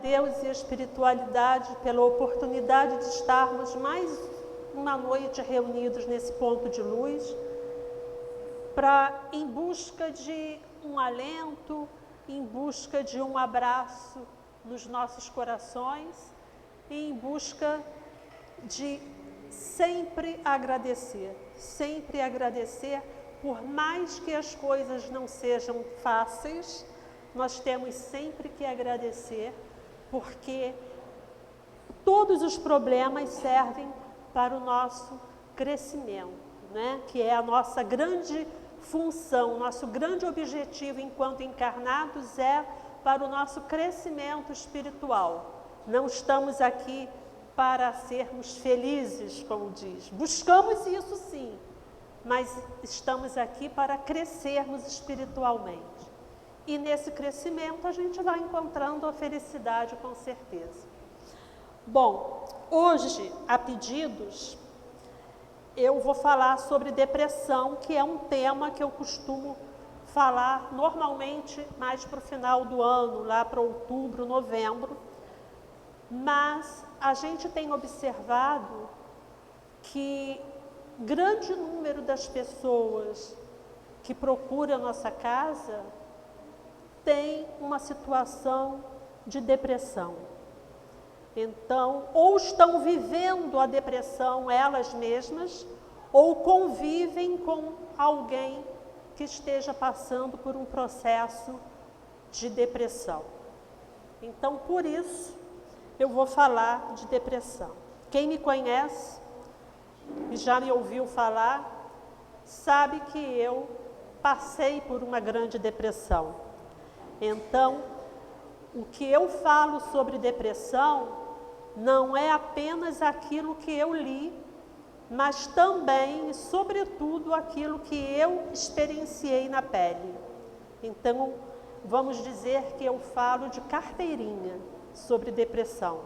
Deus e a espiritualidade pela oportunidade de estarmos mais uma noite reunidos nesse ponto de luz, em busca de um alento, em busca de um abraço nos nossos corações e em busca de sempre agradecer por mais que as coisas não sejam fáceis, nós temos sempre que agradecer, porque todos os problemas servem para o nosso crescimento, né? Que é a nossa grande função, nosso grande objetivo enquanto encarnados é para o nosso crescimento espiritual. Não estamos aqui para sermos felizes, como diz. Buscamos isso sim, mas estamos aqui para crescermos espiritualmente. E nesse crescimento a gente vai encontrando a felicidade com certeza. Bom, hoje, a pedidos, eu vou falar sobre depressão, que é um tema que eu costumo falar normalmente mais para o final do ano, lá para outubro, novembro. Mas a gente tem observado que grande número das pessoas que procuram a nossa casa tem uma situação de depressão. Então, ou estão vivendo a depressão elas mesmas, ou convivem com alguém que esteja passando por um processo de depressão. Então, por isso, eu vou falar de depressão. Quem me conhece e já me ouviu falar, sabe que eu passei por uma grande depressão. Então, o que eu falo sobre depressão não é apenas aquilo que eu li, mas também e sobretudo aquilo que eu experienciei na pele. Então, vamos dizer que eu falo de carteirinha sobre depressão.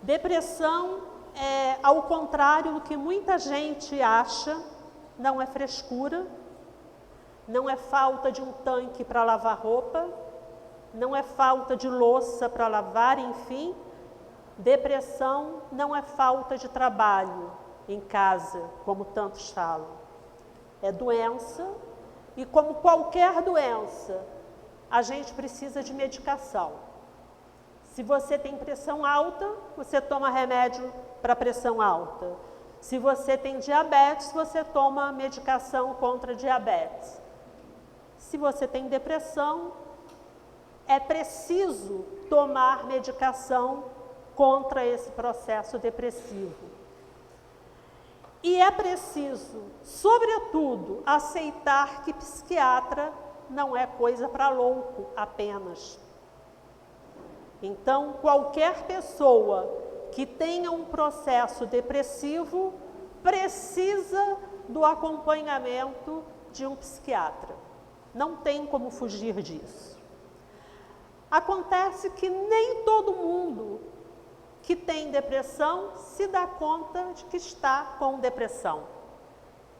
Depressão é, ao contrário do que muita gente acha, não é frescura, não é falta de um tanque para lavar roupa, não é falta de louça para lavar, enfim. Depressão não é falta de trabalho em casa, como tantos falam. É doença e, como qualquer doença, a gente precisa de medicação. Se você tem pressão alta, você toma remédio para pressão alta. Se você tem diabetes, você toma medicação contra diabetes. Se você tem depressão, é preciso tomar medicação contra esse processo depressivo. E é preciso, sobretudo, aceitar que psiquiatra não é coisa para louco apenas. Então, qualquer pessoa que tenha um processo depressivo precisa do acompanhamento de um psiquiatra. Não tem como fugir disso. Acontece que nem todo mundo que tem depressão se dá conta de que está com depressão.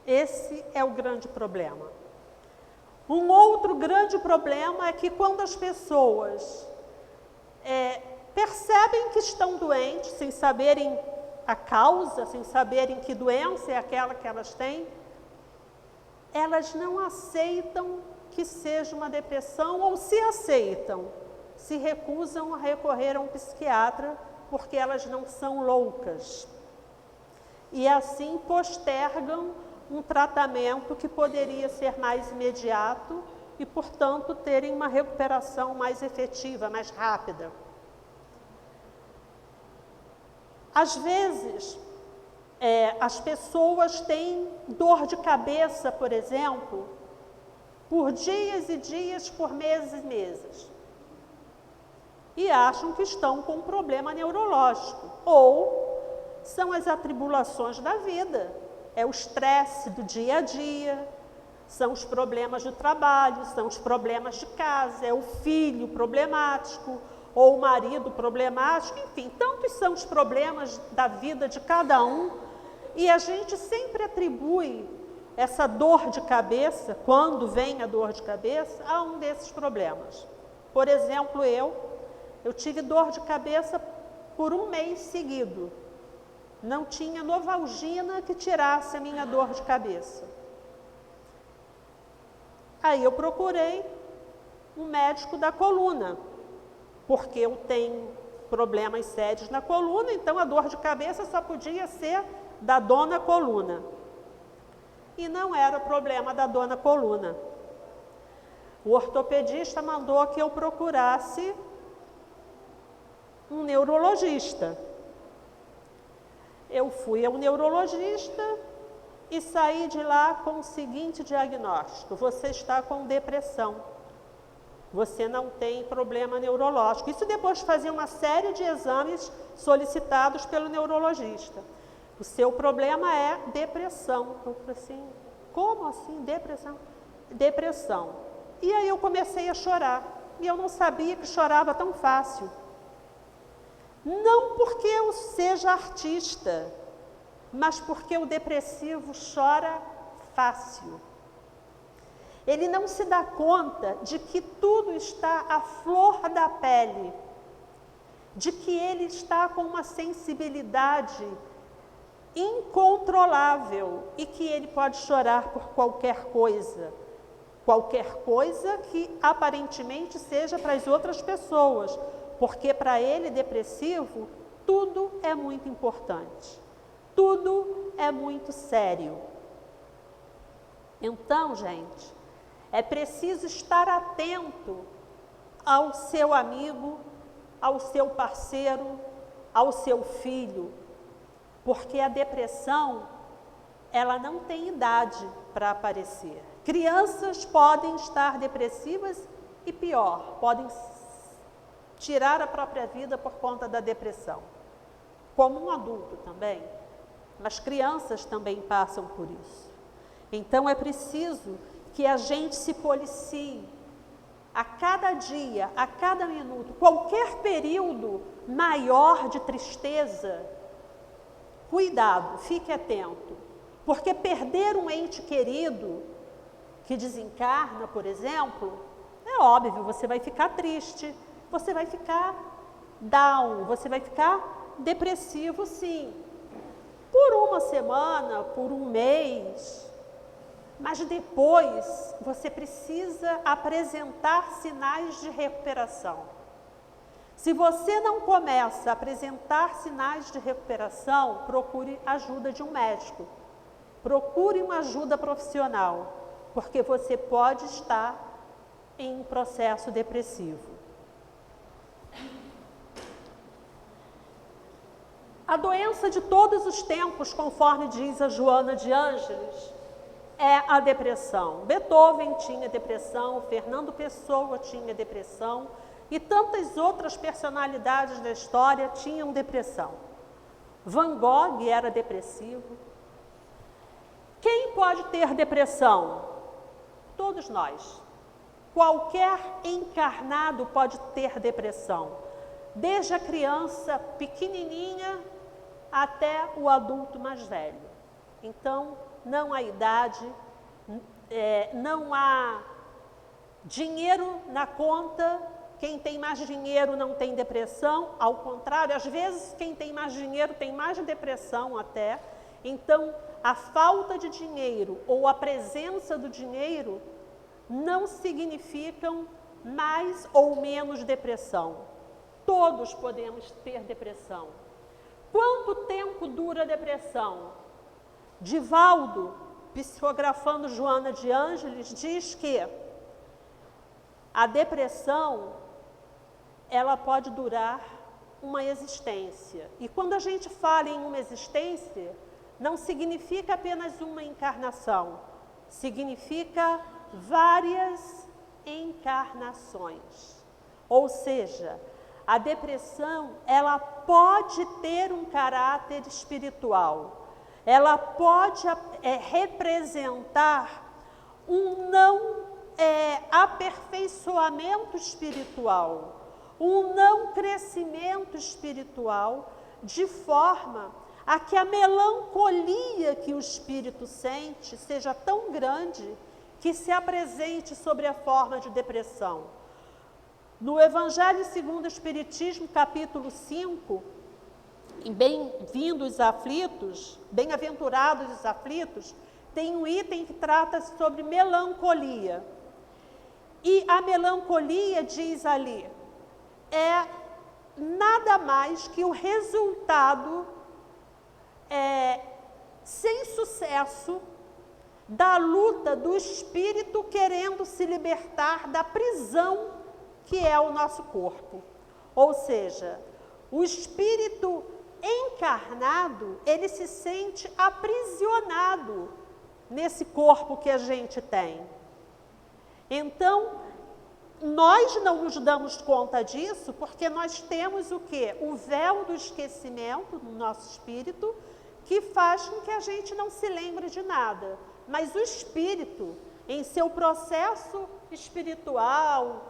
Esse é o grande problema. Um outro grande problema é que quando as pessoas percebem que estão doentes, sem saberem a causa, sem saberem que doença é aquela que elas têm, elas não aceitam que seja uma depressão, ou se aceitam, se recusam a recorrer a um psiquiatra, porque elas não são loucas. E assim postergam um tratamento que poderia ser mais imediato e, portanto, terem uma recuperação mais efetiva, mais rápida. Às vezes, as pessoas têm dor de cabeça, por exemplo, por dias e dias, por meses e meses. E acham que estão com um problema neurológico. Ou são as atribulações da vida. É o estresse do dia a dia, são os problemas do trabalho, são os problemas de casa, é o filho problemático, ou o marido problemático, enfim, tantos são os problemas da vida de cada um. E a gente sempre atribui essa dor de cabeça, quando vem a dor de cabeça, a um desses problemas. Por exemplo, Eu tive dor de cabeça por um mês seguido. Não tinha Novalgina que tirasse a minha dor de cabeça. Aí eu procurei um médico da coluna, porque eu tenho problemas sérios na coluna, então a dor de cabeça só podia ser da dona coluna. E não era problema da dona coluna. O ortopedista mandou que eu procurasse um neurologista. Eu fui ao neurologista e saí de lá com o seguinte diagnóstico: você está com depressão, você não tem problema neurológico. Isso depois de fazer uma série de exames solicitados pelo neurologista. O seu problema é depressão. Eu falei assim, como assim depressão? Depressão. E aí eu comecei a chorar, e eu não sabia que chorava tão fácil. Não porque eu seja artista, mas porque o depressivo chora fácil. Ele não se dá conta de que tudo está à flor da pele, de que ele está com uma sensibilidade incontrolável e que ele pode chorar por qualquer coisa que aparentemente seja para as outras pessoas, porque para ele, depressivo, tudo é muito importante, tudo é muito sério. Então, gente, é preciso estar atento ao seu amigo, ao seu parceiro, ao seu filho, porque a depressão, ela não tem idade para aparecer. Crianças podem estar depressivas e pior, podem tirar a própria vida por conta da depressão, como um adulto também, mas crianças também passam por isso. Então é preciso que a gente se policie a cada dia, a cada minuto, qualquer período maior de tristeza, cuidado, fique atento, porque perder um ente querido que desencarna, por exemplo, é óbvio, você vai ficar triste, você vai ficar down, você vai ficar depressivo, sim, por uma semana, por um mês, mas depois você precisa apresentar sinais de recuperação. Se você não começa a apresentar sinais de recuperação, procure ajuda de um médico, procure uma ajuda profissional, porque você pode estar em um processo depressivo. A doença de todos os tempos, conforme diz a Joana de Ângeles, é a depressão. Beethoven tinha depressão, Fernando Pessoa tinha depressão e tantas outras personalidades da história tinham depressão. Van Gogh era depressivo. Quem pode ter depressão? Todos nós. Qualquer encarnado pode ter depressão, desde a criança pequenininha até o adulto mais velho. Então, não há idade, não há dinheiro na conta. Quem tem mais dinheiro não tem depressão, ao contrário, às vezes quem tem mais dinheiro tem mais depressão até. Então, a falta de dinheiro ou a presença do dinheiro não significam mais ou menos depressão. Todos podemos ter depressão. Quanto tempo dura a depressão? Divaldo, psicografando Joana de Ângeles, diz que a depressão, ela pode durar uma existência. E quando a gente fala em uma existência, não significa apenas uma encarnação, significa várias encarnações. Ou seja, a depressão, ela pode ter um caráter espiritual, ela pode representar um não aperfeiçoamento espiritual, um não crescimento espiritual, de forma a que a melancolia que o espírito sente seja tão grande que se apresente sob a forma de depressão. No Evangelho segundo o Espiritismo, capítulo 5, em Bem-vindos aflitos, Bem-aventurados os aflitos, tem um item que trata sobre melancolia. E a melancolia, diz ali, é nada mais que o resultado sem sucesso da luta do espírito querendo se libertar da prisão que é o nosso corpo. Ou seja, o espírito encarnado, ele se sente aprisionado nesse corpo que a gente tem. Então, nós não nos damos conta disso porque nós temos o quê? O véu do esquecimento no nosso espírito, que faz com que a gente não se lembre de nada. Mas o espírito, em seu processo espiritual,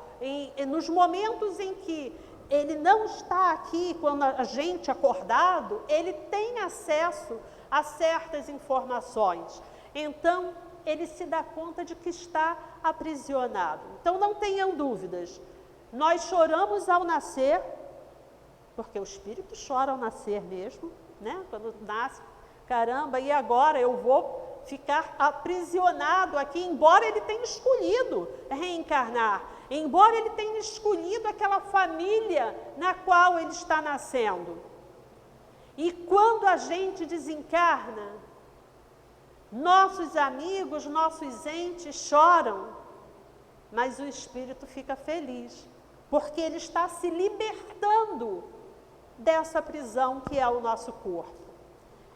nos momentos em que ele não está aqui, quando a gente acordado, ele tem acesso a certas informações. Então, ele se dá conta de que está aprisionado. Então, não tenham dúvidas. Nós choramos ao nascer, porque o espírito chora ao nascer mesmo, né? Quando nasce, caramba, e agora eu vou ficar aprisionado aqui, embora ele tenha escolhido reencarnar, embora ele tenha escolhido aquela família na qual ele está nascendo. E quando a gente desencarna, nossos amigos, nossos entes choram, mas o espírito fica feliz, porque ele está se libertando dessa prisão que é o nosso corpo.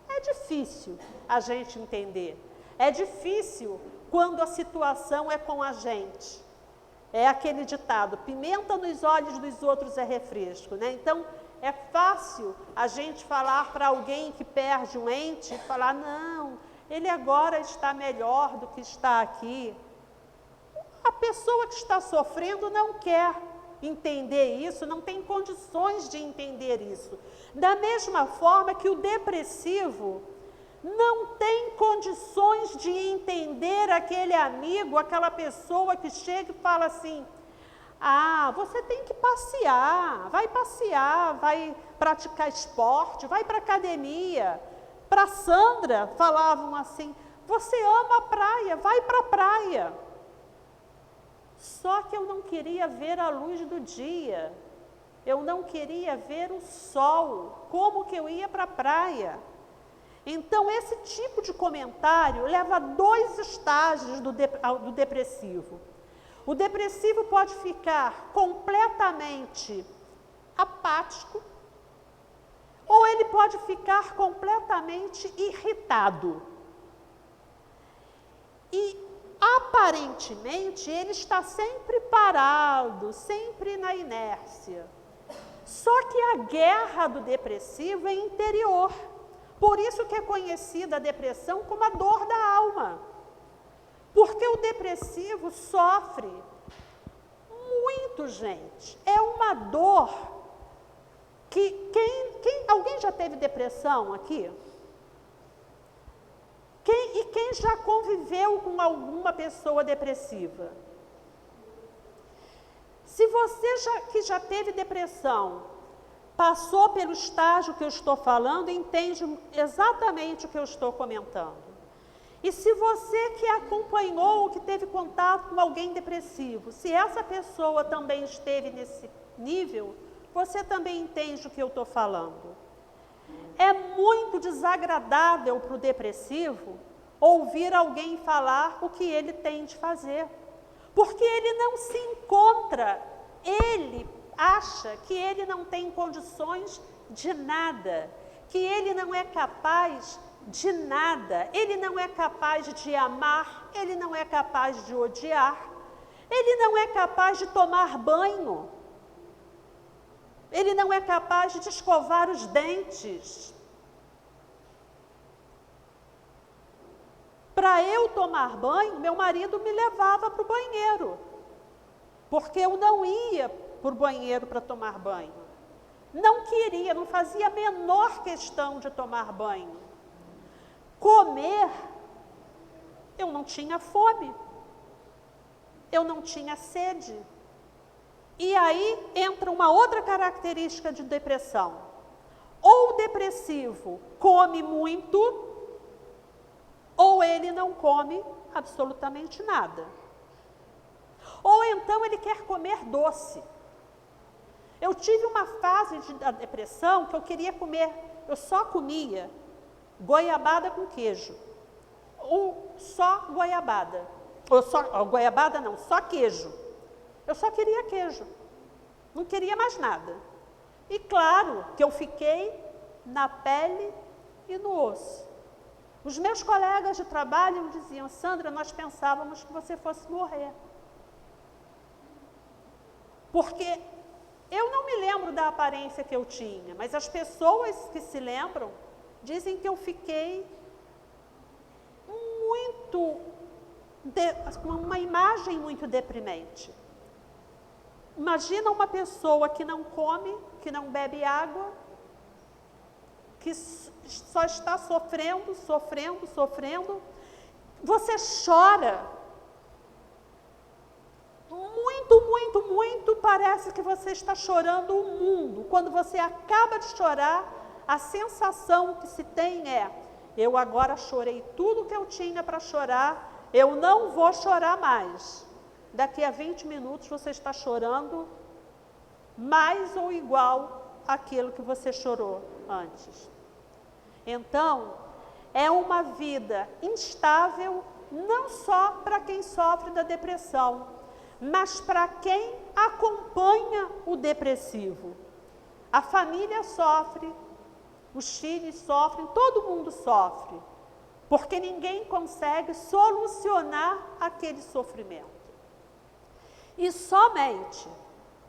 É difícil a gente entender, é difícil quando a situação é com a gente. É aquele ditado, pimenta nos olhos dos outros é refresco, né? Então, é fácil a gente falar para alguém que perde um ente, falar, não, ele agora está melhor do que está aqui. A pessoa que está sofrendo não quer entender isso, não tem condições de entender isso. Da mesma forma que o depressivo não tem condições de entender aquele amigo, aquela pessoa que chega e fala assim, ah, você tem que passear, vai praticar esporte, vai para a academia. Para Sandra, falavam assim, você ama a praia, vai para a praia. Só que eu não queria ver a luz do dia, eu não queria ver o sol, como que eu ia para a praia? Então, esse tipo de comentário leva a 2 estágios do depressivo. O depressivo pode ficar completamente apático, ou ele pode ficar completamente irritado. E, aparentemente, ele está sempre parado, sempre na inércia. Só que a guerra do depressivo é interior. Por isso que é conhecida a depressão como a dor da alma. Porque o depressivo sofre muito, gente. É uma dor que alguém já teve depressão aqui? Quem já conviveu com alguma pessoa depressiva? Se você que já teve depressão, passou pelo estágio que eu estou falando, entende exatamente o que eu estou comentando. E se você que acompanhou, que teve contato com alguém depressivo, se essa pessoa também esteve nesse nível, você também entende o que eu estou falando. É muito desagradável para o depressivo ouvir alguém falar o que ele tem de fazer, porque ele não se encontra, ele acha que ele não tem condições de nada, que ele não é capaz de nada, ele não é capaz de amar, ele não é capaz de odiar, ele não é capaz de tomar banho, ele não é capaz de escovar os dentes. Para eu tomar banho, meu marido me levava para o banheiro, porque eu não ia para o banheiro para tomar banho. Não queria, não fazia a menor questão de tomar banho. Comer, eu não tinha fome, eu não tinha sede. E aí entra uma outra característica de depressão. Ou o depressivo come muito, ou ele não come absolutamente nada. Ou então ele quer comer doce. Eu tive uma fase da depressão que eu queria comer, eu só comia goiabada com queijo. Ou só goiabada. Ou só, goiabada não, só queijo. Eu só queria queijo. Não queria mais nada. E claro que eu fiquei na pele e no osso. Os meus colegas de trabalho diziam, Sandra, nós pensávamos que você fosse morrer. Porque eu não me lembro da aparência que eu tinha, mas as pessoas que se lembram dizem que eu fiquei com uma imagem muito deprimente. Imagina uma pessoa que não come, que não bebe água, que só está sofrendo. Você chora. Muito, parece que você está chorando o mundo. Quando você acaba de chorar, a sensação que se tem é, eu agora chorei tudo que eu tinha para chorar, eu não vou chorar mais. Daqui a 20 minutos você está chorando mais ou igual àquilo que você chorou antes. Então, é uma vida instável, não só para quem sofre da depressão, mas para quem acompanha o depressivo. A família sofre, os filhos sofrem, todo mundo sofre, porque ninguém consegue solucionar aquele sofrimento. E somente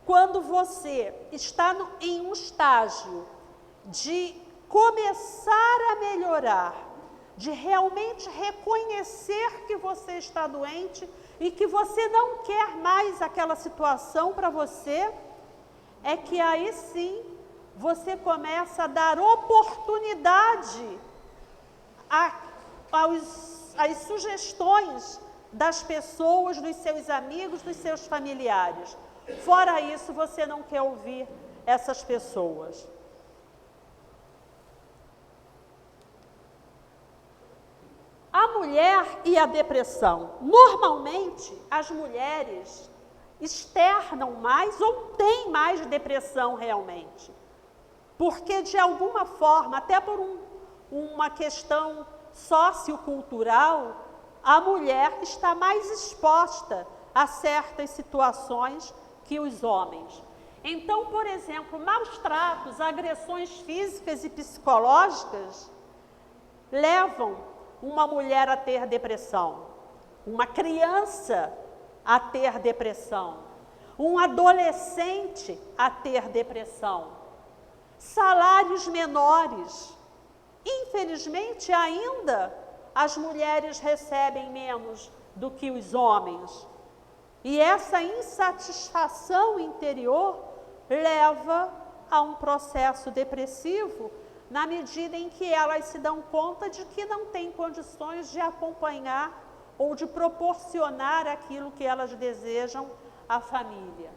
quando você está em um estágio de começar a melhorar, de realmente reconhecer que você está doente e que você não quer mais aquela situação para você, é que aí sim você começa a dar oportunidade às sugestões das pessoas, dos seus amigos, dos seus familiares. Fora isso, você não quer ouvir essas pessoas. A mulher e a depressão. Normalmente, as mulheres externam mais ou têm mais depressão realmente. Porque, de alguma forma, até por uma questão sociocultural, a mulher está mais exposta a certas situações que os homens. Então, por exemplo, maus tratos, agressões físicas e psicológicas levam uma mulher a ter depressão, uma criança a ter depressão, um adolescente a ter depressão, salários menores. Infelizmente, ainda as mulheres recebem menos do que os homens. E essa insatisfação interior leva a um processo depressivo, na medida em que elas se dão conta de que não têm condições de acompanhar ou de proporcionar aquilo que elas desejam à família.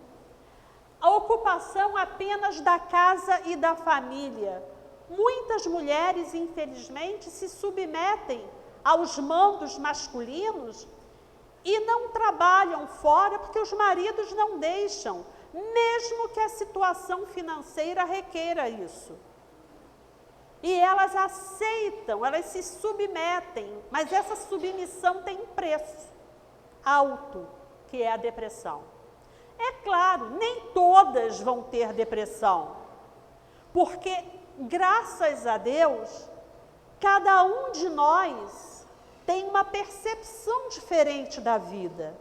A ocupação apenas da casa e da família. Muitas mulheres, infelizmente, se submetem aos mandos masculinos e não trabalham fora porque os maridos não deixam, mesmo que a situação financeira requeira isso. E elas aceitam, elas se submetem, mas essa submissão tem um preço alto, que é a depressão. É claro, nem todas vão ter depressão, porque, graças a Deus, cada um de nós tem uma percepção diferente da vida.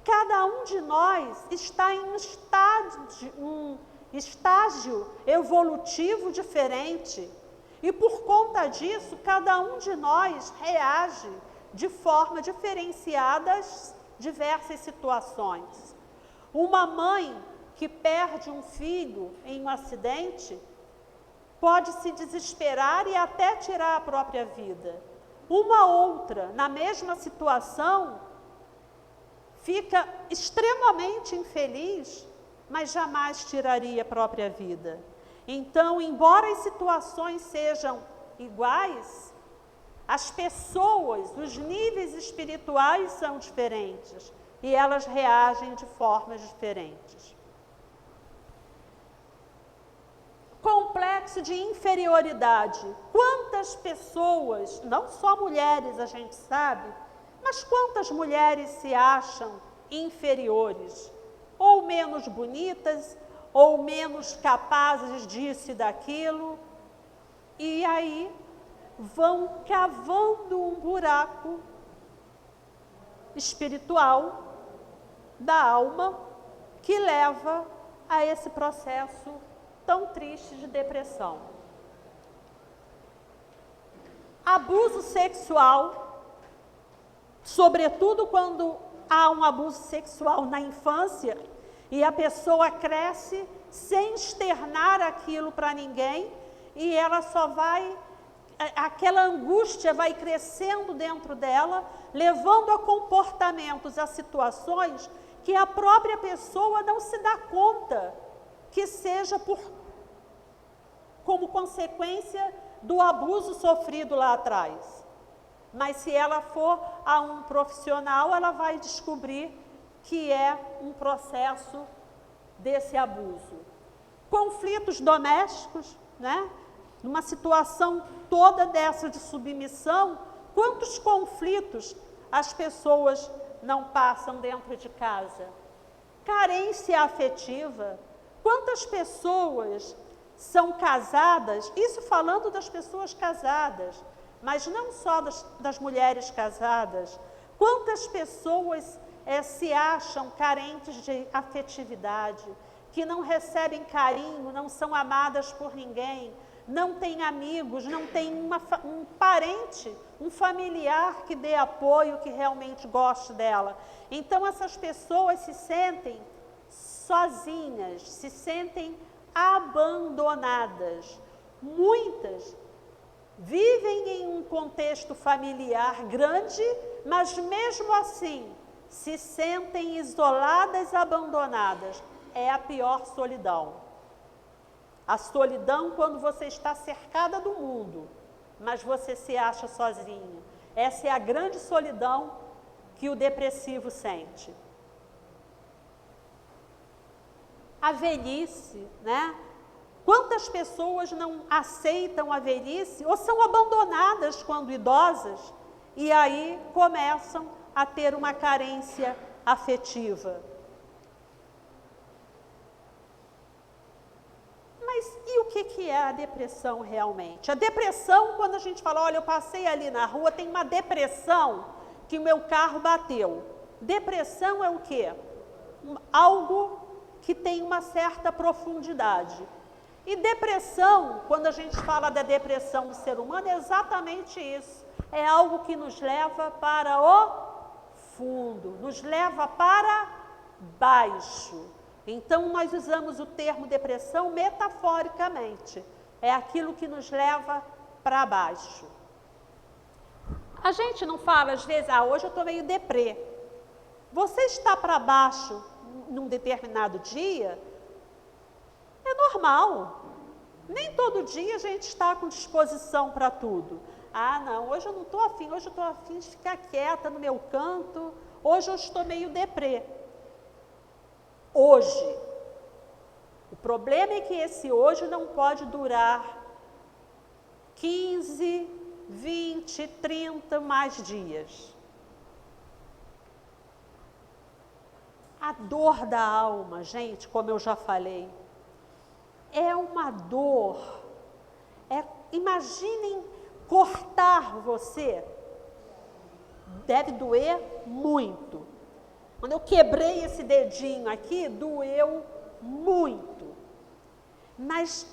Cada um de nós está em um estágio evolutivo diferente. E por conta disso, cada um de nós reage de forma diferenciada às diversas situações. Uma mãe que perde um filho em um acidente pode se desesperar e até tirar a própria vida. Uma outra, na mesma situação, fica extremamente infeliz mas jamais tiraria a própria vida. Então, embora as situações sejam iguais, as pessoas, os níveis espirituais são diferentes e elas reagem de formas diferentes. Complexo de inferioridade. Quantas pessoas, não só mulheres a gente sabe, mas quantas mulheres se acham inferiores, ou menos bonitas, ou menos capazes disso e daquilo, e aí vão cavando um buraco espiritual da alma que leva a esse processo tão triste de depressão. Abuso sexual, sobretudo quando há um abuso sexual na infância e a pessoa cresce sem externar aquilo para ninguém e ela só vai, aquela angústia vai crescendo dentro dela, levando a comportamentos, a situações que a própria pessoa não se dá conta que seja como consequência do abuso sofrido lá atrás. Mas se ela for a um profissional, ela vai descobrir que é um processo desse abuso. Conflitos domésticos, né? Numa situação toda dessa de submissão, quantos conflitos as pessoas não passam dentro de casa? Carência afetiva. Quantas pessoas são casadas, isso falando das pessoas casadas, mas não só das mulheres casadas. Quantas pessoas se acham carentes de afetividade, que não recebem carinho, não são amadas por ninguém, não têm amigos, não têm um parente, um familiar que dê apoio, que realmente goste dela. Então essas pessoas se sentem sozinhas, se sentem abandonadas. Muitas vivem em um contexto familiar grande, mas mesmo assim se sentem isoladas, abandonadas. É a pior solidão. A solidão quando você está cercada do mundo, mas você se acha sozinho. Essa é a grande solidão que o depressivo sente. A velhice, né? Quantas pessoas não aceitam a velhice ou são abandonadas quando idosas e aí começam a ter uma carência afetiva. Mas e o que é a depressão realmente? A depressão, quando a gente fala, olha, eu passei ali na rua, tem uma depressão que o meu carro bateu. Depressão é o quê? Algo que tem uma certa profundidade. E depressão, quando a gente fala da depressão do ser humano, é exatamente isso. É algo que nos leva para o fundo, nos leva para baixo. Então, nós usamos o termo depressão metaforicamente. É aquilo que nos leva para baixo. A gente não fala, às vezes, hoje eu estou meio deprê. Você está para baixo num determinado dia, é normal. Nem todo dia a gente está com disposição para tudo. Não, hoje eu não estou afim, hoje eu estou afim de ficar quieta no meu canto, hoje eu estou meio deprê. Hoje. O problema é que esse hoje não pode durar 15, 20, 30 mais dias. A dor da alma, gente, como eu já falei, é uma dor. Imaginem cortar você. Deve doer muito. Quando eu quebrei esse dedinho aqui, doeu muito. Mas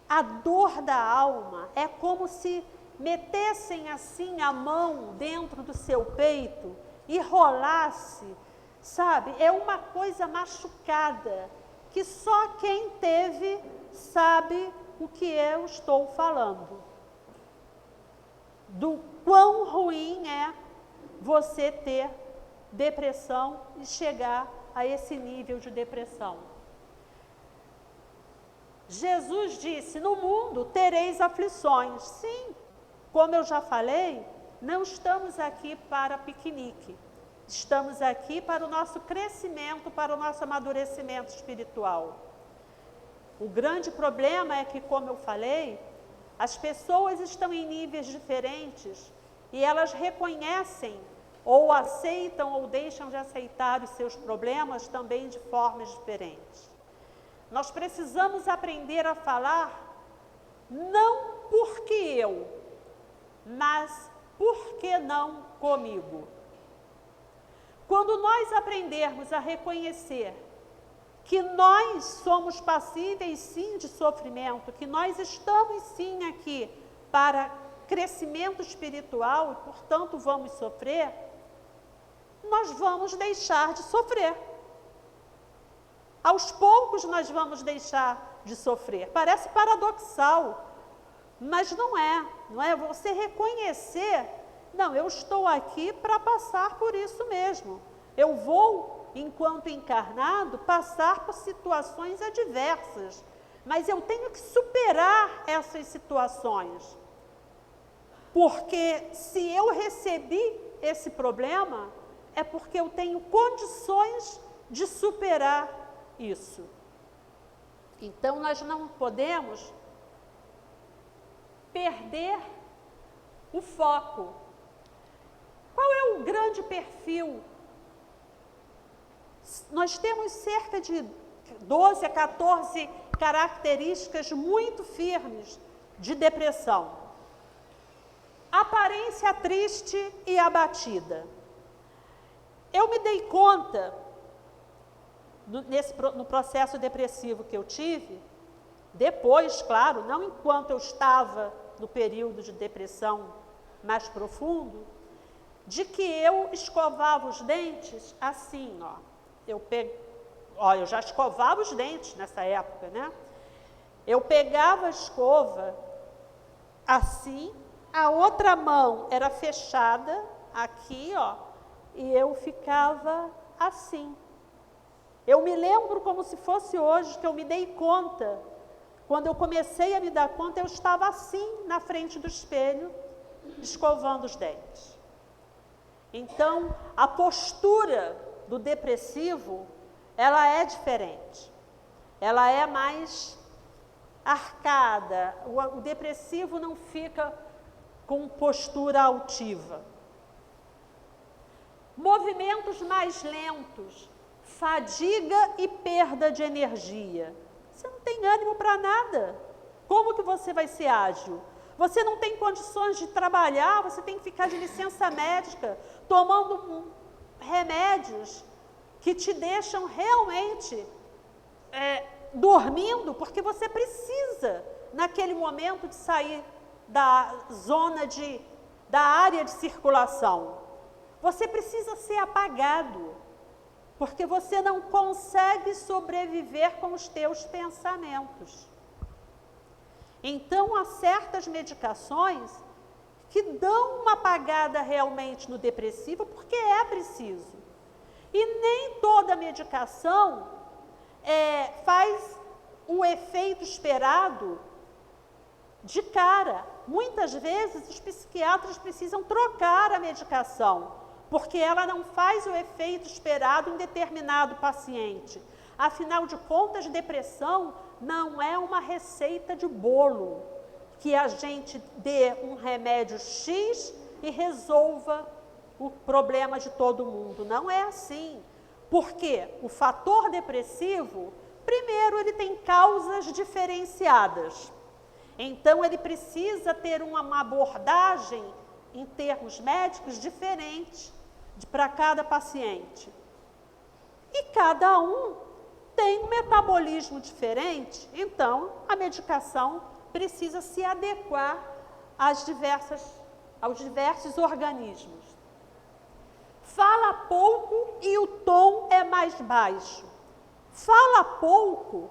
a dor da alma é como se metessem assim a mão dentro do seu peito e rolasse, sabe? É uma coisa machucada, que só quem teve sabe o que eu estou falando. Do quão ruim é você ter depressão e chegar a esse nível de depressão. Jesus disse, no mundo tereis aflições. Sim, como eu já falei, não estamos aqui para piquenique. Estamos aqui para o nosso crescimento, para o nosso amadurecimento espiritual. O grande problema é que, como eu falei, as pessoas estão em níveis diferentes e elas reconhecem ou aceitam ou deixam de aceitar os seus problemas também de formas diferentes. Nós precisamos aprender a falar não porque eu, mas por que não comigo? Quando nós aprendermos a reconhecer que nós somos passíveis sim de sofrimento, que nós estamos sim aqui para crescimento espiritual e, portanto, vamos sofrer, nós vamos deixar de sofrer. Aos poucos nós vamos deixar de sofrer. Parece paradoxal, mas não é. Você reconhecer, não, eu estou aqui para passar por isso mesmo. Eu vou, enquanto encarnado, passar por situações adversas, mas eu tenho que superar essas situações. Porque se eu recebi esse problema, é porque eu tenho condições de superar isso. Então, nós não podemos perder o foco. Qual é o grande perfil? Nós temos cerca de 12 a 14 características muito firmes de depressão. Aparência triste e abatida. Eu me dei conta, no processo depressivo que eu tive, depois, claro, não enquanto eu estava no período de depressão mais profundo, de que eu escovava os dentes assim, ó. Eu já escovava os dentes nessa época, né? Eu pegava a escova assim, a outra mão era fechada aqui, ó, e eu ficava assim. Eu me lembro como se fosse hoje que eu me dei conta. Quando eu comecei a me dar conta, eu estava assim na frente do espelho, escovando os dentes. Então, a postura do depressivo, ela é diferente. Ela é mais arcada. O depressivo não fica com postura altiva. Movimentos mais lentos, fadiga e perda de energia. Você não tem ânimo para nada. Como que você vai ser ágil? Você não tem condições de trabalhar, você tem que ficar de licença médica, tomando remédios que te deixam realmente dormindo, porque você precisa, naquele momento, de sair da zona da área de circulação. Você precisa ser apagado, porque você não consegue sobreviver com os teus pensamentos. Então, há certas medicações que dão uma apagada realmente no depressivo, porque é preciso. E nem toda medicação faz o efeito esperado de cara. Muitas vezes, os psiquiatras precisam trocar a medicação, porque ela não faz o efeito esperado em determinado paciente. Afinal de contas, depressão não é uma receita de bolo, que a gente dê um remédio X e resolva o problema de todo mundo. Não é assim. Porque o fator depressivo, primeiro, ele tem causas diferenciadas. Então, ele precisa ter uma abordagem, em termos médicos, diferente para cada paciente. E cada um tem um metabolismo diferente, então a medicação precisa se adequar aos diversos organismos. Fala pouco e o tom é mais baixo. Fala pouco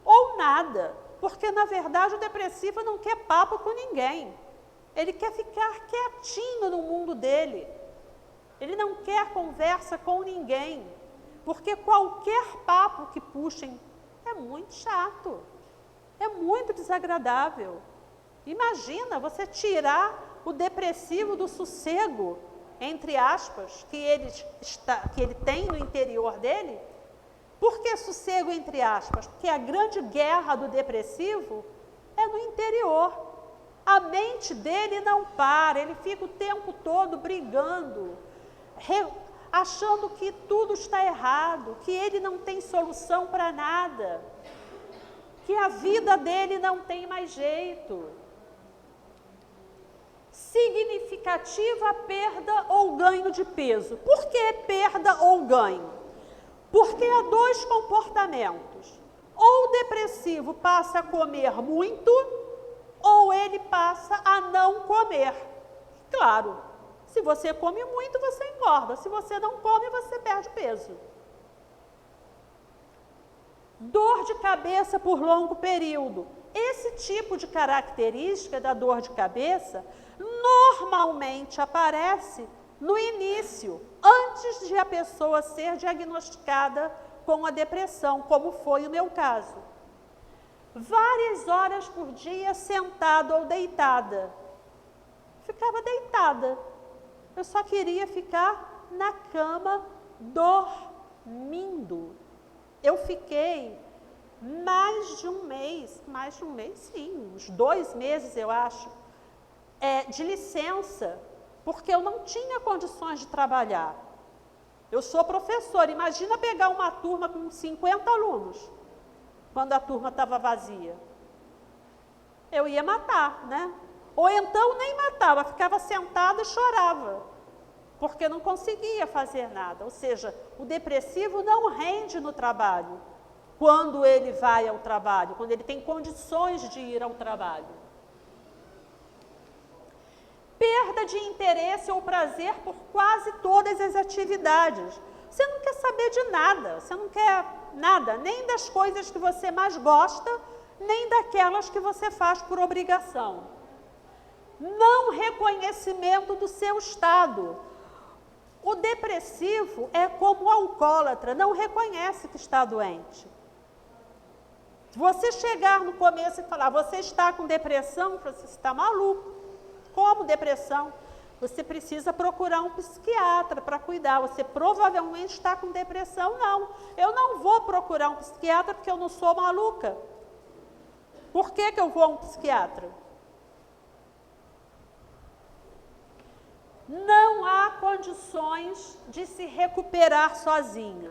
ou nada, porque na verdade o depressivo não quer papo com ninguém. Ele quer ficar quietinho no mundo dele. Ele não quer conversa com ninguém, porque qualquer papo que puxem é muito chato. É muito desagradável. Imagina você tirar o depressivo do sossego, entre aspas, que ele tem no interior dele. Por que sossego, entre aspas? Porque a grande guerra do depressivo é no interior. A mente dele não para, ele fica o tempo todo brigando, achando que tudo está errado, que ele não tem solução para nada, que a vida dele não tem mais jeito. Significativa perda ou ganho de peso. Por que perda ou ganho? Porque há dois comportamentos. Ou o depressivo passa a comer muito, ou ele passa a não comer. Claro, se você come muito, você engorda. Se você não come, você perde peso. Dor de cabeça por longo período. Esse tipo de característica da dor de cabeça normalmente aparece no início, antes de a pessoa ser diagnosticada com a depressão, como foi o meu caso. Várias horas por dia sentada ou deitada. Ficava deitada. Eu só queria ficar na cama dormindo. Eu fiquei mais de um mês, sim, uns 2 meses eu acho, de licença, porque eu não tinha condições de trabalhar. Eu sou professora, imagina pegar uma turma com 50 alunos, quando a turma estava vazia. Eu ia matar, né? Ou então nem matava, ficava sentada e chorava, porque não conseguia fazer nada. Ou seja, o depressivo não rende no trabalho, quando ele vai ao trabalho, quando ele tem condições de ir ao trabalho. Perda de interesse ou prazer por quase todas as atividades. Você não quer saber de nada, você não quer nada, nem das coisas que você mais gosta, nem daquelas que você faz por obrigação. Não reconhecimento do seu estado. O depressivo é como o alcoólatra, não reconhece que está doente. Se você chegar no começo e falar, você está com depressão, você está maluco. Como depressão? Você precisa procurar um psiquiatra para cuidar. Você provavelmente está com depressão. Não, eu não vou procurar um psiquiatra porque eu não sou maluca. Por que eu vou a um psiquiatra? Não há condições de se recuperar sozinha.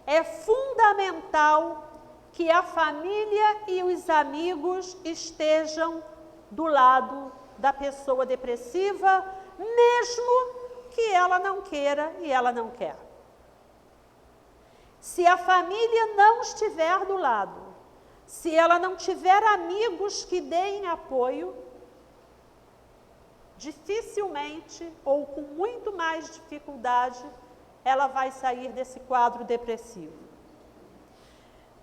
É fundamental que a família e os amigos estejam do lado da pessoa depressiva, mesmo que ela não queira e ela não quer. Se a família não estiver do lado, se ela não tiver amigos que deem apoio, dificilmente ou com muito mais dificuldade, ela vai sair desse quadro depressivo.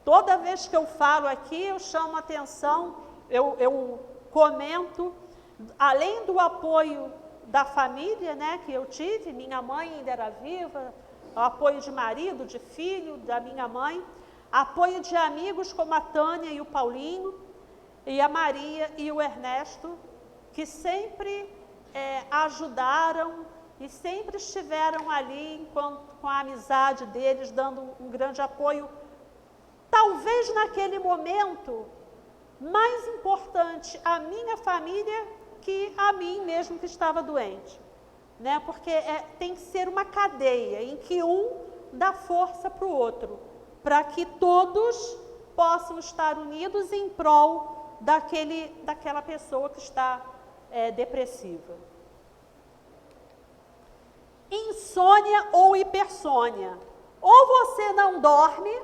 Toda vez que eu falo aqui, eu chamo a atenção, eu comento, além do apoio da família, né, que eu tive, minha mãe ainda era viva, o apoio de marido, de filho, da minha mãe, apoio de amigos como a Tânia e o Paulinho, e a Maria e o Ernesto, que sempre ajudaram e sempre estiveram ali com a amizade deles, dando um grande apoio. Talvez naquele momento, mais importante a minha família que a mim mesmo que estava doente, né? Porque tem que ser uma cadeia em que um dá força para o outro, para que todos possam estar unidos em prol daquela pessoa que está depressiva. Insônia ou hipersônia. Ou você não dorme,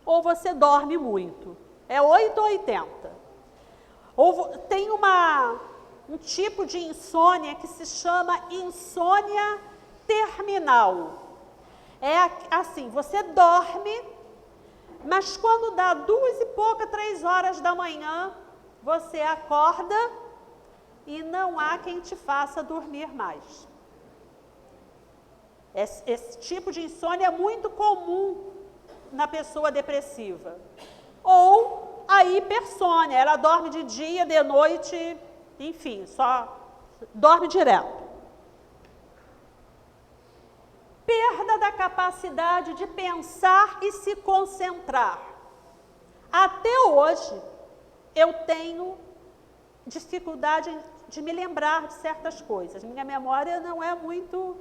ou você dorme muito. É 8 ou 80. Tem um tipo de insônia que se chama insônia terminal. É assim, você dorme, mas quando dá 2 e pouca, 3 horas da manhã, você acorda e não há quem te faça dormir mais. Esse tipo de insônia é muito comum na pessoa depressiva. ou a hipersônia, ela dorme de dia, de noite, enfim, só dorme direto. Perda da capacidade de pensar e se concentrar. Até hoje, eu tenho dificuldade de me lembrar de certas coisas. Minha memória não é muito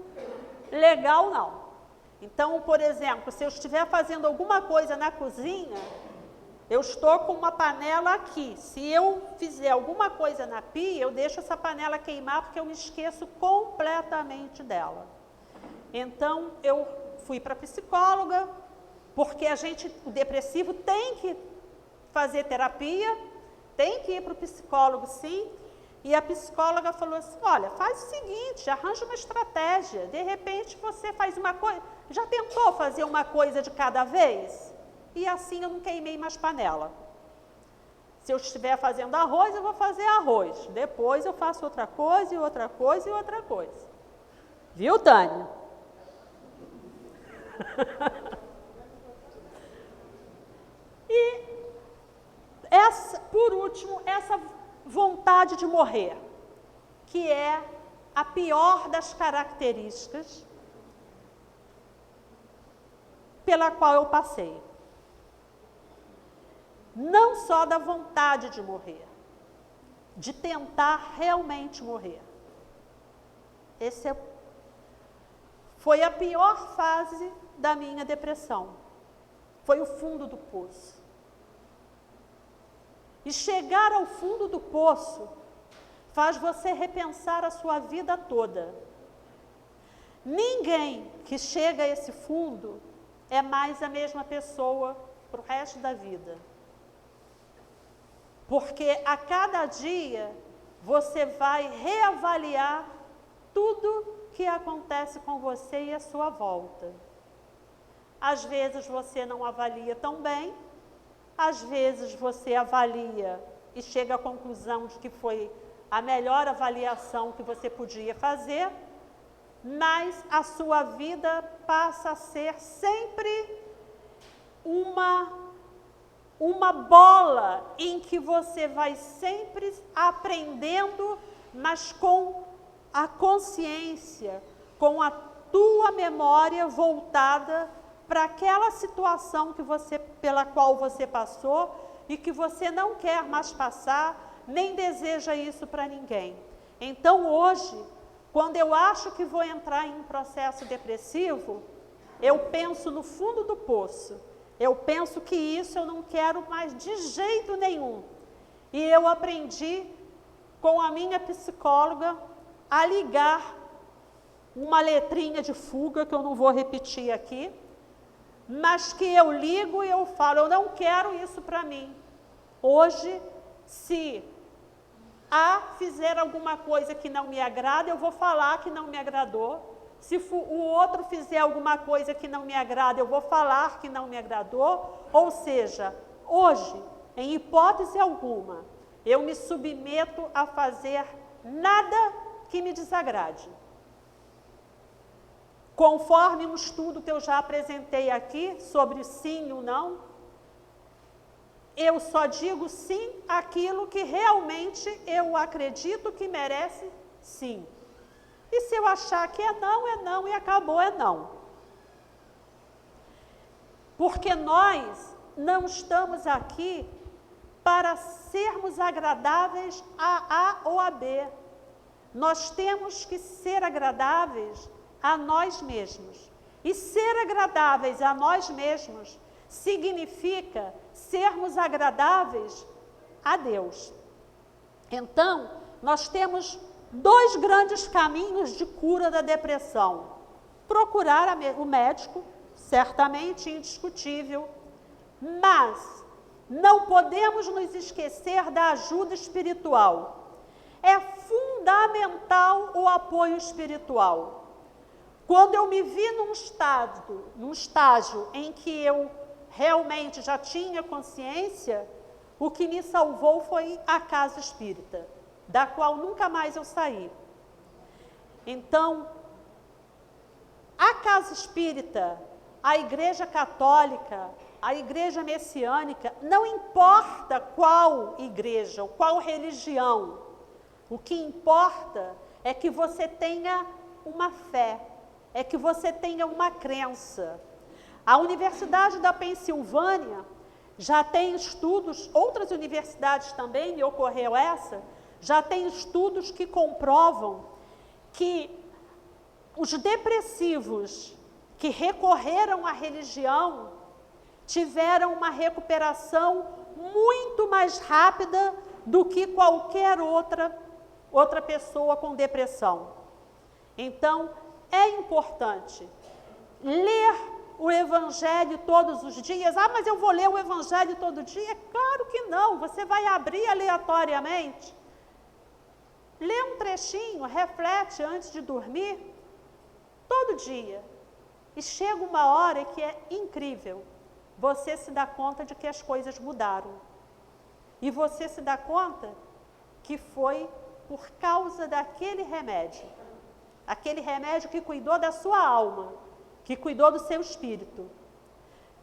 legal, não. Então, por exemplo, se eu estiver fazendo alguma coisa na cozinha, eu estou com uma panela aqui. Se eu fizer alguma coisa na pia, eu deixo essa panela queimar porque eu me esqueço completamente dela. Então, eu fui para a psicóloga, porque o depressivo tem que fazer terapia, tem que ir para o psicólogo, sim. E a psicóloga falou assim, olha, faz o seguinte, arranja uma estratégia. De repente, você faz uma coisa... Já tentou fazer uma coisa de cada vez? E assim eu não queimei mais panela. Se eu estiver fazendo arroz, eu vou fazer arroz. Depois eu faço outra coisa, e outra coisa, e outra coisa. Viu, Tânia? E, por último, essa vontade de morrer, que é a pior das características pela qual eu passei. Não só da vontade de morrer, de tentar realmente morrer. Foi a pior fase da minha depressão. Foi o fundo do poço. E chegar ao fundo do poço faz você repensar a sua vida toda. Ninguém que chega a esse fundo é mais a mesma pessoa para o resto da vida. Porque a cada dia você vai reavaliar tudo que acontece com você e à sua volta. Às vezes você não avalia tão bem, às vezes você avalia e chega à conclusão de que foi a melhor avaliação que você podia fazer, mas a sua vida passa a ser sempre uma bola em que você vai sempre aprendendo, mas com a consciência, com a tua memória voltada para aquela situação pela qual você passou e que você não quer mais passar, nem deseja isso para ninguém. Então, hoje, quando eu acho que vou entrar em um processo depressivo, eu penso no fundo do poço. Eu penso que isso eu não quero mais de jeito nenhum. E eu aprendi com a minha psicóloga a ligar uma letrinha de fuga, que eu não vou repetir aqui, mas que eu ligo e eu falo, eu não quero isso para mim. Hoje, se A fizer alguma coisa que não me agrada, eu vou falar que não me agradou. Se o outro fizer alguma coisa que não me agrada, eu vou falar que não me agradou. Ou seja, hoje, em hipótese alguma, eu me submeto a fazer nada que me desagrade. Conforme um estudo que eu já apresentei aqui sobre sim ou não, eu só digo sim àquilo que realmente eu acredito que merece sim. E se eu achar que é não e acabou, é não. Porque nós não estamos aqui para sermos agradáveis a A ou a B. Nós temos que ser agradáveis a nós mesmos. E ser agradáveis a nós mesmos significa sermos agradáveis a Deus. Então, nós temos dois grandes caminhos de cura da depressão. Procurar o médico, certamente indiscutível, mas não podemos nos esquecer da ajuda espiritual. É fundamental o apoio espiritual. Quando eu me vi num estágio em que eu realmente já tinha consciência, o que me salvou foi a casa espírita, da qual nunca mais eu saí. Então, a casa espírita, a Igreja Católica, a igreja messiânica, não importa qual igreja, qual religião, o que importa é que você tenha uma fé, é que você tenha uma crença. A Universidade da Pensilvânia já tem estudos, outras universidades também, me ocorreu essa, já tem estudos que comprovam que os depressivos que recorreram à religião tiveram uma recuperação muito mais rápida do que qualquer outra pessoa com depressão. Então, é importante ler o Evangelho todos os dias. Ah, mas eu vou ler o Evangelho todo dia? Claro que não, você vai abrir aleatoriamente. Lê um trechinho, reflete antes de dormir, todo dia. E chega uma hora que é incrível. Você se dá conta de que as coisas mudaram. E você se dá conta que foi por causa daquele remédio. Aquele remédio que cuidou da sua alma, que cuidou do seu espírito.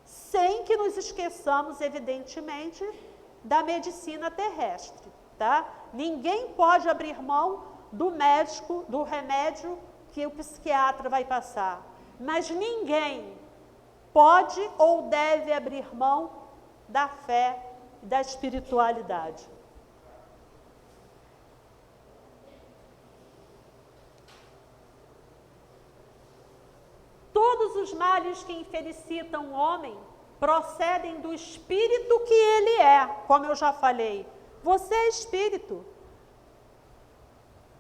Sem que nos esqueçamos, evidentemente, da medicina terrestre, tá? Ninguém pode abrir mão do médico, do remédio que o psiquiatra vai passar. Mas ninguém pode ou deve abrir mão da fé e da espiritualidade. Todos os males que infelicitam o homem procedem do espírito que ele é, como eu já falei. Você é espírito,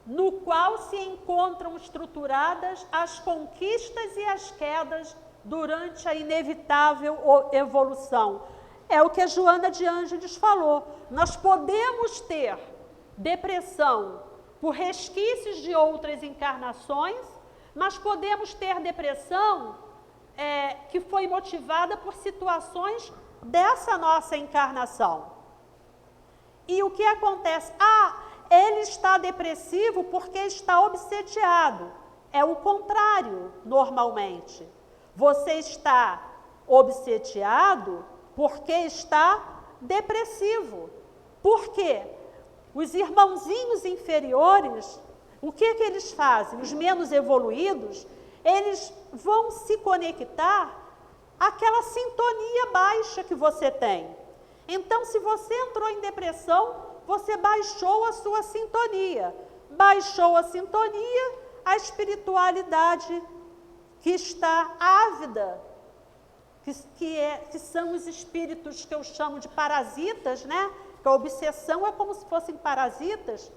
no qual se encontram estruturadas as conquistas e as quedas durante a inevitável evolução. É o que a Joana de Ângeles falou. Nós podemos ter depressão por resquícios de outras encarnações, mas podemos ter depressão que foi motivada por situações dessa nossa encarnação. E o que acontece? Ele está depressivo porque está obsediado. É o contrário, normalmente. Você está obsediado porque está depressivo. Por quê? Os irmãozinhos inferiores, o que eles fazem? Os menos evoluídos, eles vão se conectar àquela sintonia baixa que você tem. Então, se você entrou em depressão, você baixou a sua sintonia. Baixou a sintonia, a espiritualidade que está ávida, que são os espíritos que eu chamo de parasitas, né? Que a obsessão é como se fossem parasitas.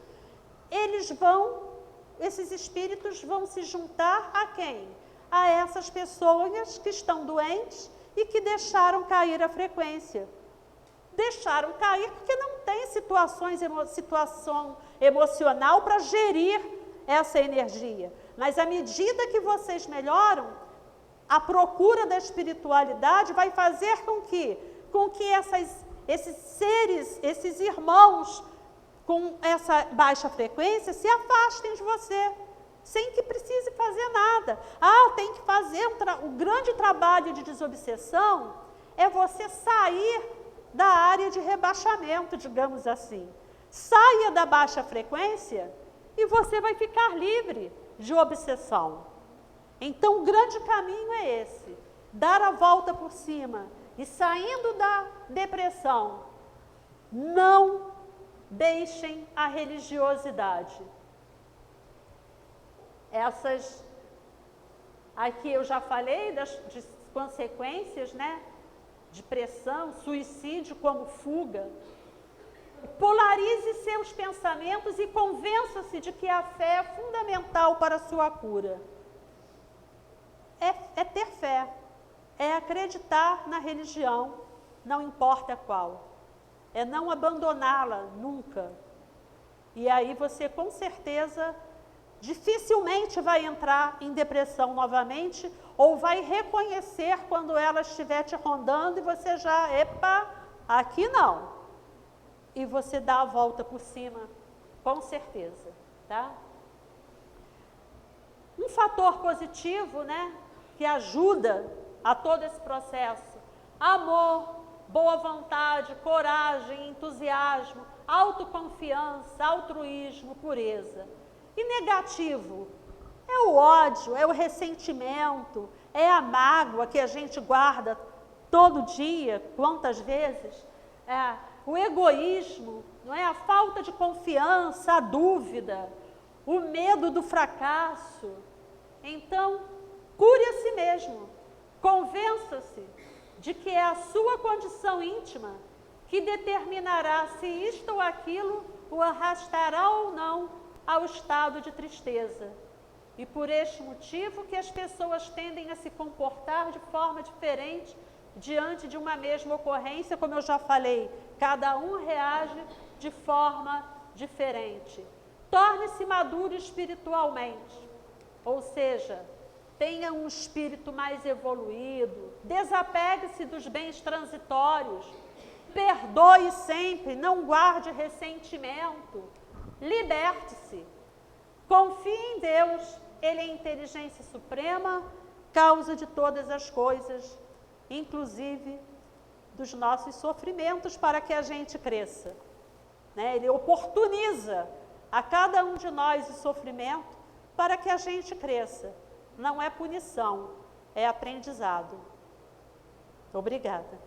Esses espíritos vão se juntar a quem? A essas pessoas que estão doentes e que deixaram cair a frequência. Deixaram cair porque não tem situação emocional para gerir essa energia. Mas à medida que vocês melhoram, a procura da espiritualidade vai fazer com que esses seres, esses irmãos com essa baixa frequência se afastem de você, sem que precise fazer nada. Tem que fazer o grande trabalho de desobsessão é você sair da área de rebaixamento, digamos assim. Saia da baixa frequência e você vai ficar livre de obsessão. Então, o grande caminho é esse, dar a volta por cima e saindo da depressão, não deixem a religiosidade. Essas, aqui eu já falei das consequências, né? Depressão, suicídio como fuga. Polarize seus pensamentos e convença-se de que a fé é fundamental para a sua cura. É ter fé, é acreditar na religião, não importa qual. É não abandoná-la nunca. E aí você, com certeza, dificilmente vai entrar em depressão novamente ou vai reconhecer quando ela estiver te rondando e você já, aqui não. E você dá a volta por cima, com certeza, tá? Um fator positivo, né, que ajuda a todo esse processo. amor, boa vontade, coragem, entusiasmo, autoconfiança, altruísmo, pureza. E negativo é o ódio, é o ressentimento, é a mágoa que a gente guarda todo dia, quantas vezes? É o egoísmo, não é? A falta de confiança, a dúvida, o medo do fracasso. Então, cure a si mesmo, convença-se de que é a sua condição íntima que determinará se isto ou aquilo o arrastará ou não ao estado de tristeza. E por este motivo que as pessoas tendem a se comportar de forma diferente diante de uma mesma ocorrência, como eu já falei, cada um reage de forma diferente. Torne-se maduro espiritualmente, ou seja, tenha um espírito mais evoluído, desapegue-se dos bens transitórios, perdoe sempre, não guarde ressentimento, liberte-se, confie em Deus, Ele é a inteligência suprema, causa de todas as coisas, inclusive dos nossos sofrimentos, para que a gente cresça, né? Ele oportuniza a cada um de nós o sofrimento para que a gente cresça. Não é punição, é aprendizado. Obrigada.